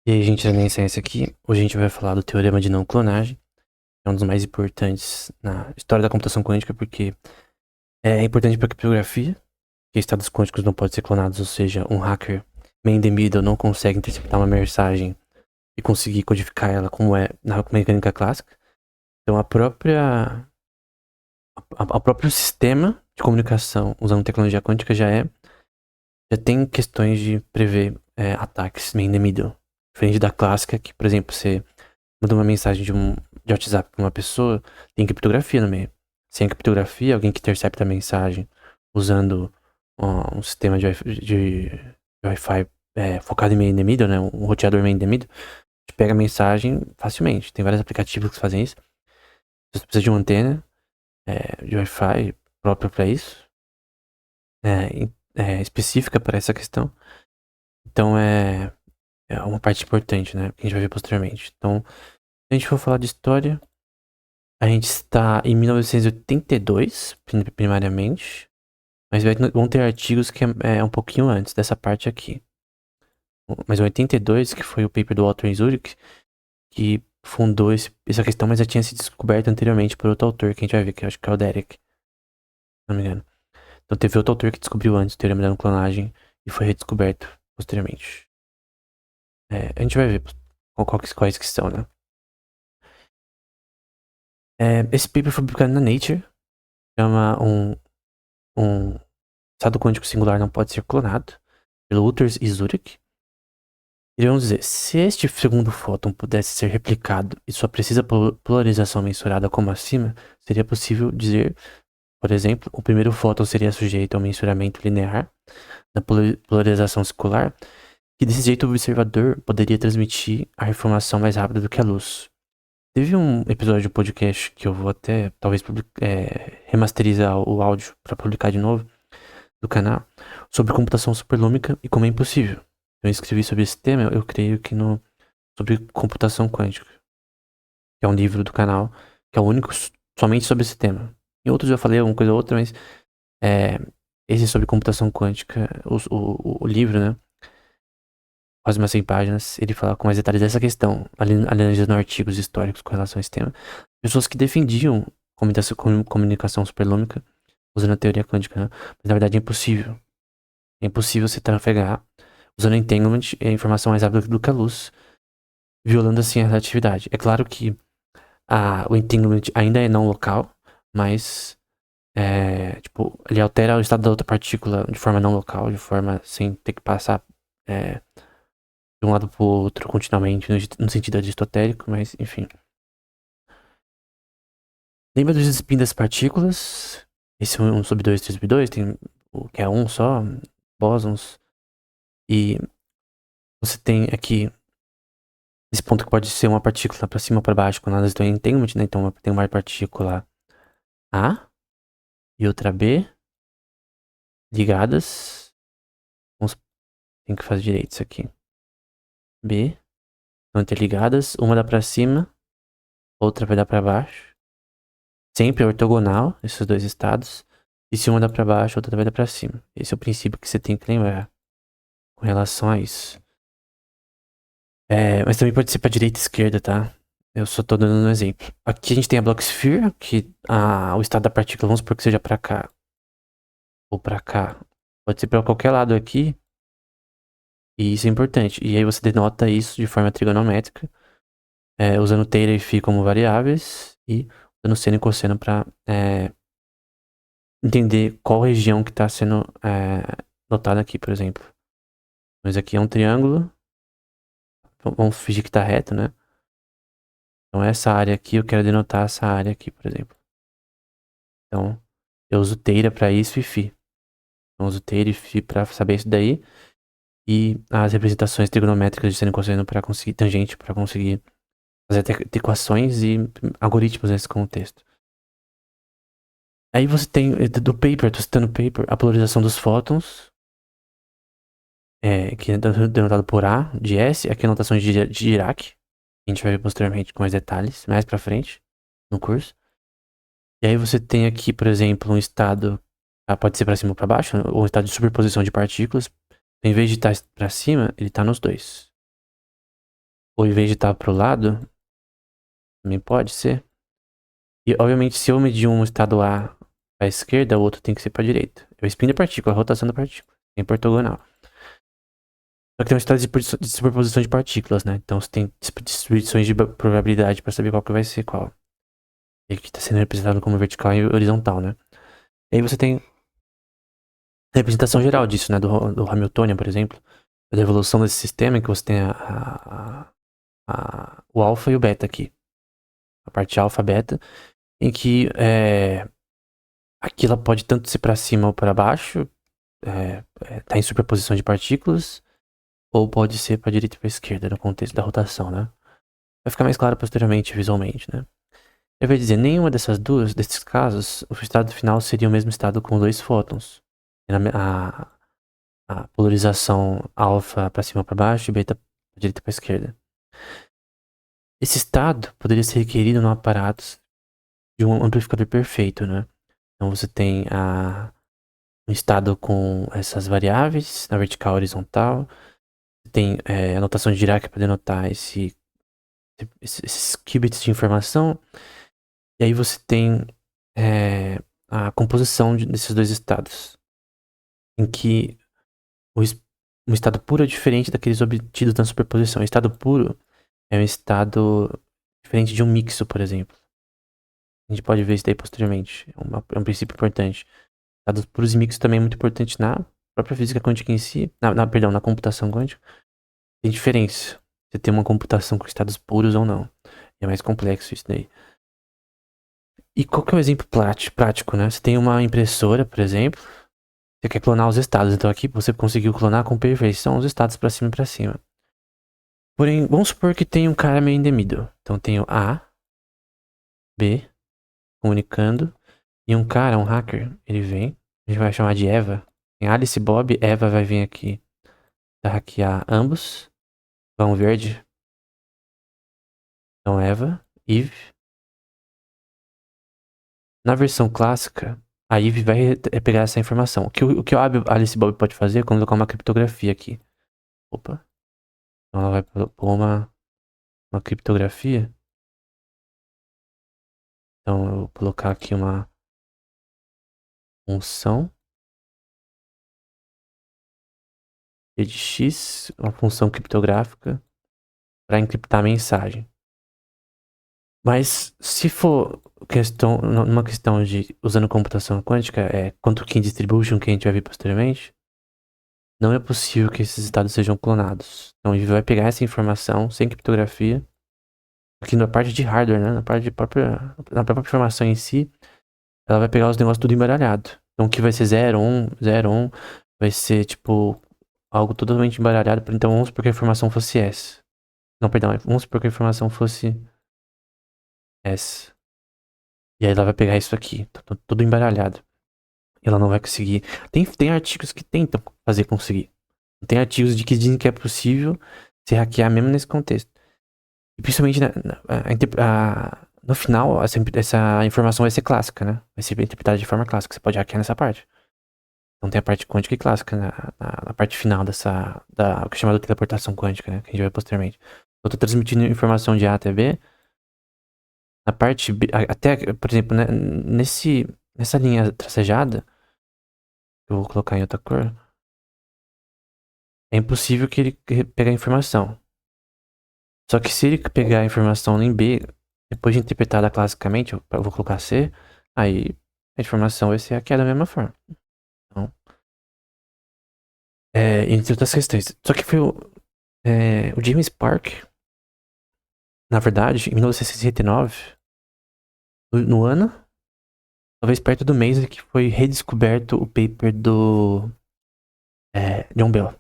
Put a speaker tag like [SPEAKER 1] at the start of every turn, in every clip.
[SPEAKER 1] E aí, gente, da ciência aqui. Hoje a gente vai falar do teorema de não clonagem, que é um dos mais importantes na história da computação quântica, porque é importante para a criptografia, que estados quânticos não podem ser clonados, ou seja, um hacker man in the middle não consegue interceptar uma mensagem e conseguir codificar ela como é na mecânica clássica. Então o próprio sistema de comunicação usando tecnologia quântica já tem questões de prever ataques man in the middle. Diferente da clássica, que, por exemplo, você manda uma mensagem de WhatsApp pra uma pessoa, tem criptografia no meio. Sem a criptografia, alguém que intercepta a mensagem usando um sistema de Wi-Fi focado em main in the middle, né? Um roteador main in the middle, pega a mensagem facilmente. Tem vários aplicativos que fazem isso. Você precisa de uma antena de Wi-Fi própria para isso, específica para essa questão. Então é uma parte importante, né? Que a gente vai ver posteriormente. Então, se a gente for falar de história, a gente está em 1982, primariamente. Mas vão ter artigos que é um pouquinho antes dessa parte aqui. Mas em 82, que foi o paper do Walter Zurich, que fundou essa questão, mas já tinha sido descoberta anteriormente por outro autor, que a gente vai ver, que eu acho que é o Derek, se não me engano. Então teve outro autor que descobriu antes o teorema da não clonagem e foi redescoberto posteriormente. A gente vai ver quais que são, né? Esse paper foi publicado na Nature, chama um estado quântico singular não pode ser clonado, pelo Walters e Zurich. E vamos dizer, se este segundo fóton pudesse ser replicado e sua precisa polarização mensurada como acima, seria possível dizer, por exemplo, o primeiro fóton seria sujeito ao mensuramento linear da polarização circular, que desse jeito o observador poderia transmitir a informação mais rápido do que a luz. Teve um episódio do podcast que eu vou até, talvez, remasterizar o áudio para publicar de novo do canal, sobre computação superlúmica e como é impossível. Eu escrevi sobre esse tema, eu creio que sobre computação quântica, que é um livro do canal, que é o único somente sobre esse tema. Em outros eu falei uma coisa ou outra, mas esse sobre computação quântica, o livro, né, quase umas 100 páginas, ele fala com mais detalhes dessa questão, analisando artigos históricos com relação a esse tema. Pessoas que defendiam comunicação superlúmica usando a teoria quântica, né? Mas na verdade é impossível. É impossível você trafegar usando entanglement a informação mais rápida do que a luz, violando assim a relatividade. É claro que o entanglement ainda é não local, mas tipo, ele altera o estado da outra partícula de forma não local, de forma sem ter que passar de um lado pro outro continuamente, no sentido aristotélico, mas enfim. Lembra dos spin das partículas? Esse é 1 sobre 2, 3 sobre 2, tem o que é um só, bósons. E você tem aqui esse ponto que pode ser uma partícula para cima ou para baixo quando elas estão em entanglement, né? Então tem uma partícula A e outra B ligadas. Tem que fazer direito isso aqui. B estão interligadas, uma dá para cima, outra vai dar para baixo. Sempre ortogonal esses dois estados. E se uma dá para baixo, outra vai dar para cima. Esse é o princípio que você tem que lembrar com relação a isso. Mas também pode ser para direita e esquerda, tá? Eu só tô dando um exemplo. Aqui a gente tem a Blocksphere, que o estado da partícula, vamos supor que seja pra cá. Ou pra cá. Pode ser pra qualquer lado aqui. E isso é importante. E aí você denota isso de forma trigonométrica. Usando θ e φ como variáveis. E usando seno e cosseno pra entender qual região que tá sendo notada aqui, por exemplo. Mas aqui é um triângulo. Vamos fingir que tá reto, né? Então essa área aqui, eu quero denotar essa área aqui, por exemplo. Então, eu uso θ para isso e φ. Então, eu uso θ e φ para saber isso daí. E as representações trigonométricas de seno e cosseno para conseguir tangente, para conseguir fazer equações e algoritmos nesse contexto. Aí você tem, do paper, tô citando o paper, a polarização dos fótons, que é denotado por A, de S, aqui a notação de Dirac. A gente vai ver posteriormente com mais detalhes, mais pra frente, no curso. E aí você tem aqui, por exemplo, um estado, pode ser pra cima ou pra baixo, ou um estado de superposição de partículas. Em vez de estar pra cima, ele tá nos dois. ou em vez de estar pro lado, também pode ser. E, obviamente, se eu medir um estado A pra esquerda, o outro tem que ser pra direita. É o spin da partícula, a rotação da partícula. Em ortogonal. Só que tem um estado de superposição de partículas, né? Então você tem distribuições de probabilidade pra saber qual que vai ser qual. E aqui tá sendo representado como vertical e horizontal, né? E aí você tem a representação geral disso, né? Do Hamiltonian, por exemplo. Da evolução desse sistema em que você tem o alfa e o beta aqui. A parte alfa, beta. Em que aqui ela pode tanto ser pra cima ou pra baixo. Tá em superposição de partículas. Ou pode ser pra direita e pra esquerda, no contexto da rotação, né? Vai ficar mais claro posteriormente, visualmente, né? Eu vou dizer, nenhuma desses casos, o estado final seria o mesmo estado com dois fótons. A polarização alfa para cima ou para baixo e beta para direita e para esquerda. Esse estado poderia ser requerido no aparato de um amplificador perfeito, né? Então você tem um estado com essas variáveis na vertical e horizontal. Você tem a notação de Dirac para denotar esses qubits de informação. E aí você tem a composição desses dois estados, em que um estado puro é diferente daqueles obtidos na superposição. O estado puro é um estado diferente de um mixo, por exemplo. A gente pode ver isso daí posteriormente. É um princípio importante. Estados puros e mixos também é muito importante na própria física quântica em si. Perdão, na computação quântica. Tem diferença. Você tem uma computação com estados puros ou não. É mais complexo isso daí. E qual que é o exemplo prático, né? Você tem uma impressora, por exemplo. Você quer clonar os estados. Então aqui você conseguiu clonar com perfeição os estados para cima e para cima. Porém, vamos supor que tem um cara meio indemido. Então tem o A, B, comunicando. E um cara, um hacker, ele vem. A gente vai chamar de Eva. Tem Alice e Bob. Eva vai vir aqui pra hackear ambos. Vão verde. Então Eva, Eve. Na versão clássica, a Eve vai pegar essa informação. O que a Alice e Bob pode fazer é colocar uma criptografia aqui. Opa. Então ela vai pôr uma criptografia. Então eu vou colocar aqui uma função e de x, uma função criptográfica para encriptar a mensagem. Mas se for numa questão de usando computação quântica, quantum distribution que a gente vai ver posteriormente, não é possível que esses estados sejam clonados. Então a gente vai pegar essa informação sem criptografia, aqui na parte de hardware, né, na própria informação em si, ela vai pegar os negócios tudo embaralhado. Então o que vai ser 0, 1, 0, 1, vai ser tipo algo totalmente embaralhado. Então vamos supor que a informação fosse S. Não, perdão, vamos supor que a informação fosse S. E aí ela vai pegar isso aqui, tudo embaralhado. E ela não vai conseguir. Tem artigos que tentam fazer conseguir. Tem artigos de que dizem que é possível se hackear mesmo nesse contexto. E principalmente no final, essa informação vai ser clássica, né? Vai ser interpretada de forma clássica. Você pode hackear nessa parte. Então tem a parte quântica e clássica na parte final o que é chamado de teleportação quântica, né? Que a gente vai posteriormente. Eu tô transmitindo informação de A até B. Na parte B, até, por exemplo, né, nessa linha tracejada, eu vou colocar em outra cor, é impossível que ele pegue a informação. Só que se ele pegar a informação em B, depois de interpretada classicamente, eu vou colocar C, aí a informação vai ser hackeada da mesma forma. Então, entre outras questões. Só que foi o James Park, na verdade, em 1969, no ano, talvez perto do mês, que foi redescoberto o paper do John Bell.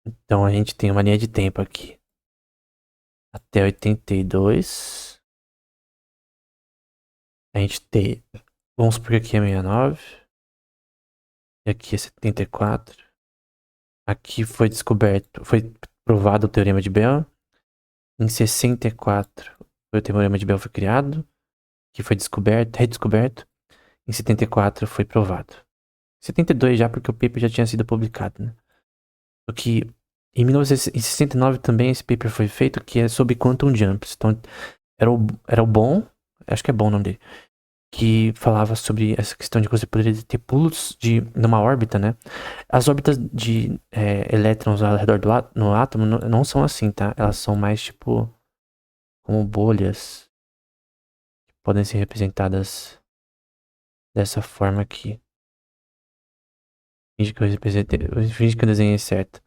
[SPEAKER 1] Então a gente tem uma linha de tempo aqui. Até 82. A gente tem. Vamos supor que aqui é 69. E aqui é 74. Aqui foi descoberto. Foi provado o teorema de Bell. Em 64, o teorema de Bell foi criado. Que foi redescoberto. Em 74 foi provado. Em 72 já, porque o paper já tinha sido publicado, né? Só que Em 1969 também esse paper foi feito, que é sobre quantum jumps. Então, era o Bohm, acho que é Bohm o nome dele, que falava sobre essa questão de que você poderia ter pulos numa órbita, né? As órbitas de elétrons ao redor no átomo não são assim, tá? Elas são mais tipo como bolhas, que podem ser representadas dessa forma aqui. Finge que eu desenhei certo.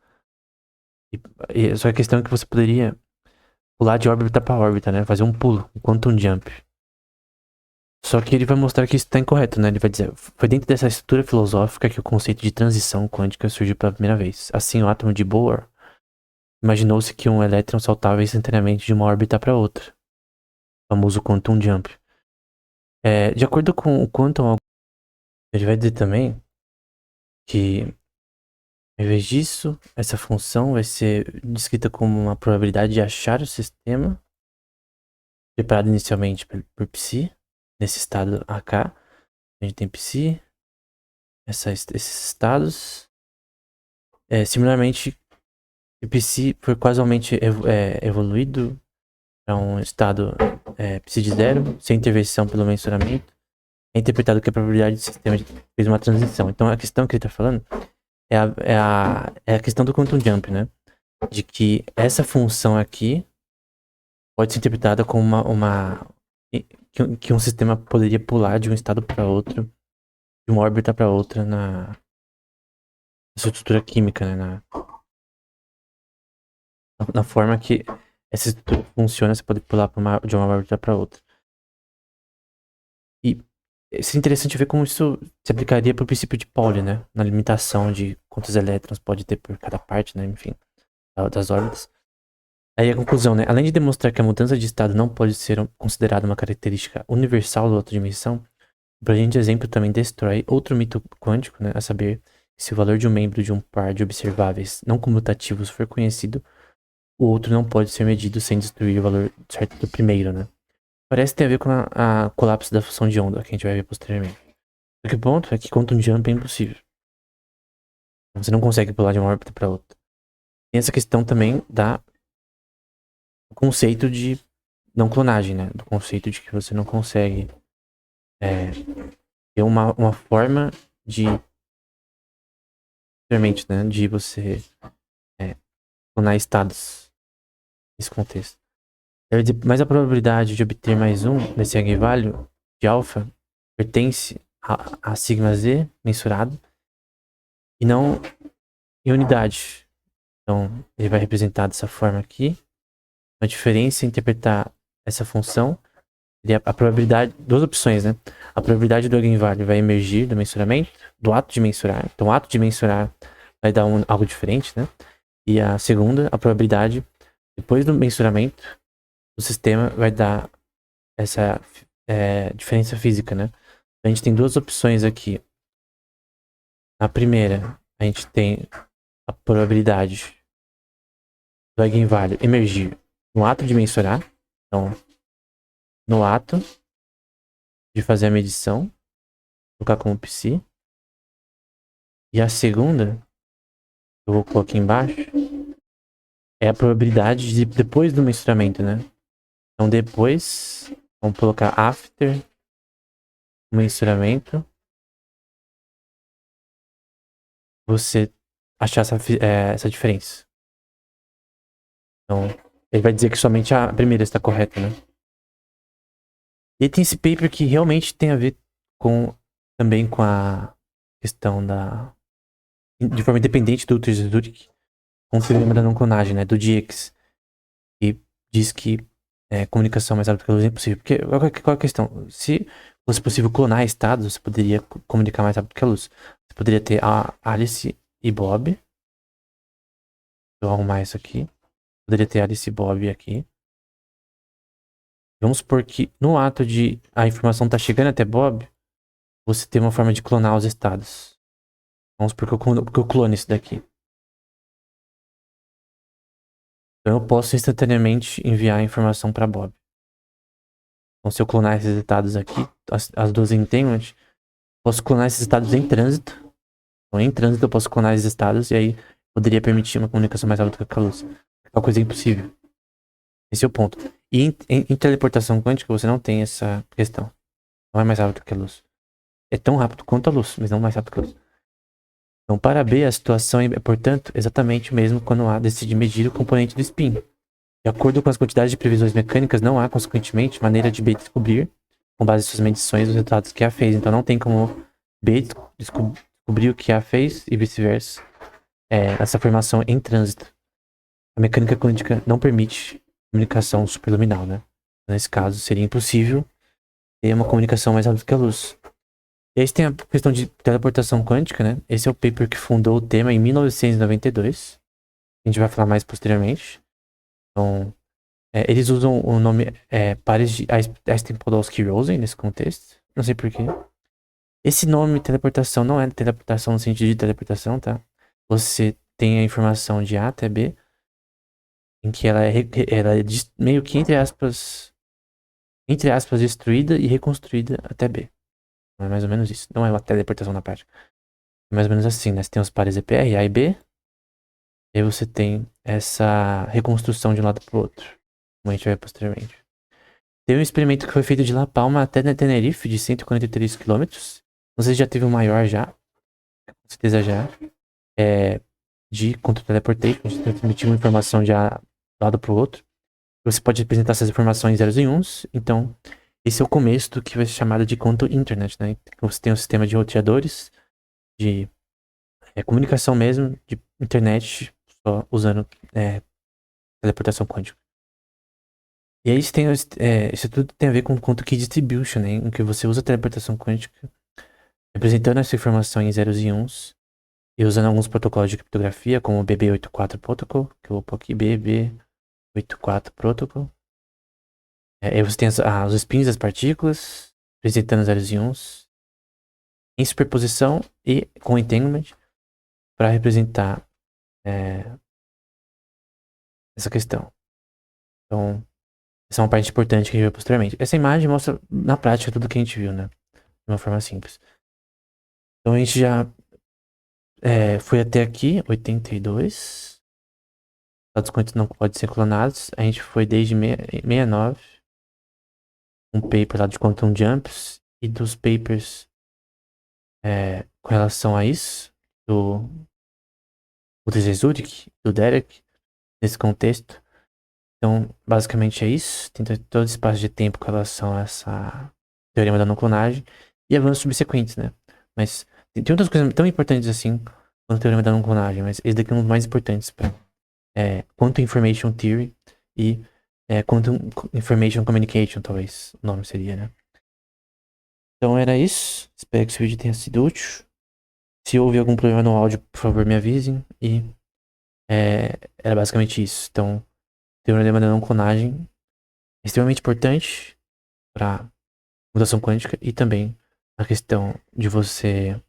[SPEAKER 1] Só a questão é que você poderia pular de órbita para órbita, né? Fazer um pulo, um quantum jump. Só que ele vai mostrar que isso está incorreto, né? Ele vai dizer, foi dentro dessa estrutura filosófica que o conceito de transição quântica surgiu pela primeira vez. Assim, o átomo de Bohr imaginou-se que um elétron saltava instantaneamente de uma órbita para outra, o famoso quantum jump. De acordo com o quantum, ele vai dizer também que, ao invés disso, essa função vai ser descrita como uma probabilidade de achar o sistema preparado inicialmente por psi, nesse estado AK. A gente tem psi, esses estados. Similarmente, psi foi casualmente evoluído para um estado psi de zero, sem intervenção pelo mensuramento. É interpretado que a probabilidade do sistema fez uma transição. Então a questão que ele está falando é a questão do quantum jump, né? De que essa função aqui pode ser interpretada como que um sistema poderia pular de um estado para outro, de uma órbita para outra na sua estrutura química, né? Na forma que essa estrutura funciona, você pode pular de uma órbita para outra. E seria interessante ver como isso se aplicaria para o princípio de Pauli, né? Na limitação de quantos elétrons pode ter por cada parte, né? Enfim, das órbitas. Aí a conclusão, né? Além de demonstrar que a mudança de estado não pode ser considerada uma característica universal da outra dimensão, o brilhante exemplo também destrói outro mito quântico, né? A saber, que se o valor de um membro de um par de observáveis não comutativos for conhecido, o outro não pode ser medido sem destruir o valor certo do primeiro, né? Parece ter a ver com a colapso da função de onda, que a gente vai ver posteriormente. Só que o ponto é que quantum jump é impossível. Você não consegue pular de uma órbita para outra. Tem essa questão também do conceito de não clonagem, né? Do conceito de que você não consegue ter uma forma de realmente, né? De você clonar estados nesse contexto. Mas a probabilidade de obter mais um nesse eigenvalho de alfa pertence a sigma z mensurado e não em unidade. Então, ele vai representar dessa forma aqui. A diferença em interpretar essa função é a probabilidade, duas opções, né? A probabilidade do eigenvalho vai emergir do mensuramento, do ato de mensurar. Então, o ato de mensurar vai dar algo diferente, né? E a segunda, a probabilidade, depois do mensuramento, o sistema vai dar essa diferença física, né? A gente tem duas opções aqui. Na primeira, a gente tem a probabilidade do eigenvalho emergir no ato de mensurar. Então, no ato de fazer a medição, colocar como psi. E a segunda, eu vou colocar aqui embaixo, é a probabilidade de depois do mensuramento, né? Então depois, vamos colocar after o mensuramento, você achar essa diferença. Então, ele vai dizer que somente a primeira está correta, né? E tem esse paper que realmente tem a ver também com a questão de forma independente do Ulrich Zurich, com o teorema da não clonagem, né? Do Dix, que diz que comunicação mais rápida que a luz é impossível. Porque qual é a questão? Se fosse possível clonar estados, você poderia comunicar mais rápido que a luz. Você poderia ter a Alice e Bob. Vou arrumar isso aqui. Poderia ter Alice e Bob aqui. Vamos supor que no ato de a informação tá chegando até Bob, você tem uma forma de clonar os estados. Vamos supor que eu clone isso daqui. Então eu posso instantaneamente enviar a informação para Bob. Então se eu clonar esses estados aqui, as duas entanglement, posso clonar esses estados em trânsito. Então em trânsito eu posso clonar esses estados e aí poderia permitir uma comunicação mais rápida que a luz. Uma coisa impossível. Esse é o ponto. E em teleportação quântica você não tem essa questão. Não é mais rápido que a luz. É tão rápido quanto a luz, mas não mais rápido que a luz. Então, para B, a situação é, portanto, exatamente o mesmo quando A decide medir o componente do spin. De acordo com as quantidades de previsões mecânicas, não há, consequentemente, maneira de B descobrir, com base em suas medições, os resultados que A fez. Então, não tem como B descobrir o que A fez e vice-versa. Essa formação em trânsito. A mecânica quântica não permite comunicação superluminal, né? Nesse caso, seria impossível ter uma comunicação mais rápida que a luz. E aí tem a questão de teleportação quântica, né? Esse é o paper que fundou o tema em 1992. A gente vai falar mais posteriormente. Então, eles usam o nome pares de Einstein-Podolsky-Rosen nesse contexto. Não sei porquê. Esse nome teleportação não é teleportação no sentido de teleportação, tá? Você tem a informação de A até B, em que ela é meio que, entre aspas, destruída e reconstruída até B. É mais ou menos isso. Não é uma teleportação na prática. É mais ou menos assim, né? Você tem os pares EPR, A e B. E aí você tem essa reconstrução de um lado pro outro. Como a gente vai ver posteriormente. Tem um experimento que foi feito de La Palma até Tenerife, de 143 km. Não sei se já teve um maior já. Com certeza já. De contra-teleportation, de transmitir uma informação de um lado pro outro. Você pode representar essas informações em zeros e uns. Então, esse é o começo do que vai ser chamado de quantum internet, né? Você tem um sistema de roteadores, de comunicação mesmo, de internet, só usando teleportação quântica. E aí isso tudo tem a ver com quantum key distribution, né? Em que você usa a teleportação quântica, representando essa informação em zeros e uns, e usando alguns protocolos de criptografia, como o BB84 Protocol, que eu vou pôr aqui, BB84 Protocol. Aí você tem os spins das partículas, representando zeros e uns, em superposição e com entanglement, para representar essa questão. Então, essa é uma parte importante que a gente viu posteriormente. Essa imagem mostra na prática tudo que a gente viu, né? De uma forma simples. Então a gente já foi até aqui, 82. Dados quânticos não podem ser clonados. A gente foi desde 69. Um paper lá de Quantum Jumps. E dos papers com relação a isso. Do Zurich, do Derek. Nesse contexto. Então, basicamente é isso. Tem todo esse espaço de tempo com relação a essa teorema da não clonagem. E avanços subsequentes, né? Mas tem outras coisas tão importantes assim quanto o teorema da não clonagem. Mas esse daqui é um dos mais importantes para Quantum Information Theory e Quantum Information Communication, talvez o nome seria, né? Então era isso. Espero que esse vídeo tenha sido útil. Se houve algum problema no áudio, por favor, me avisem. E era basicamente isso. Então, teorema da não clonagem é extremamente importante para mutação quântica e também a questão de você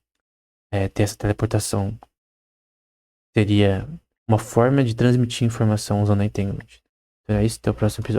[SPEAKER 1] ter essa teleportação seria uma forma de transmitir informação usando a entanglement. Então é isso, até o próximo episódio.